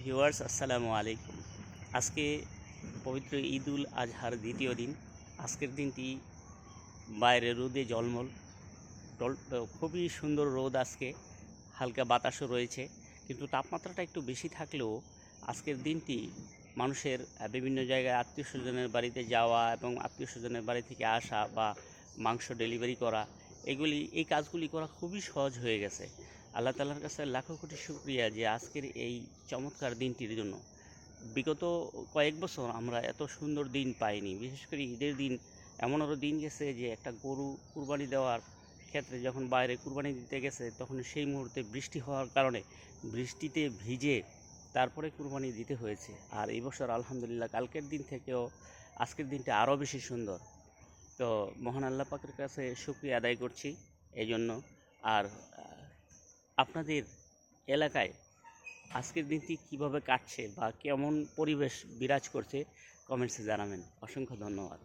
Viewers আসসালামু আলাইকুম। আজকে পবিত্র ঈদুল আজহার দ্বিতীয় দিন। আজকের দিনটি বাইরে রোদে ঝলমল, খুবই সুন্দর রোদ আজকে, হালকা বাতাসও রয়েছে, কিন্তু তাপমাত্রাটা একটু বেশি থাকলেও আজকের দিনটি মানুষের বিভিন্ন জায়গায় আত্মীয় স্বজনের বাড়িতে যাওয়া এবং আত্মীয় স্বজনের বাড়ি থেকে আসা বা মাংস ডেলিভারি করা, এই কাজগুলি করা খুবই সহজ হয়ে গেছে। আল্লাহ তাআলার কাছে লাখো কোটি শুকরিয়া যে আজকের এই চমৎকার দিনটির জন্য। বিগত কয়েক বছর আমরা এত সুন্দর দিন পাইনি। বিশেষ করে ঈদের দিন এমন আরও দিন গেছে যে একটা গরু কুরবানি দেওয়ার ক্ষেত্রে যখন বাইরে কুরবানি দিতে গেছে, তখন সেই মুহূর্তে বৃষ্টি হওয়ার কারণে বৃষ্টিতে ভিজে তারপরে কুরবানি দিতে হয়েছে। আর এই বছর আলহামদুলিল্লাহ কালকের দিন থেকেও আজকের দিনটা আরও বেশি সুন্দর। তো মহান আল্লাহ পাকের কাছে শুকরিয়া আদায় করছি এই জন্য। আর আপনাদের এলাকায় আজকের দিনটি কিভাবে কাটছে বা কেমন পরিবেশ বিরাজ করছে, কমেন্টসে জানাবেন। অসংখ্য ধন্যবাদ।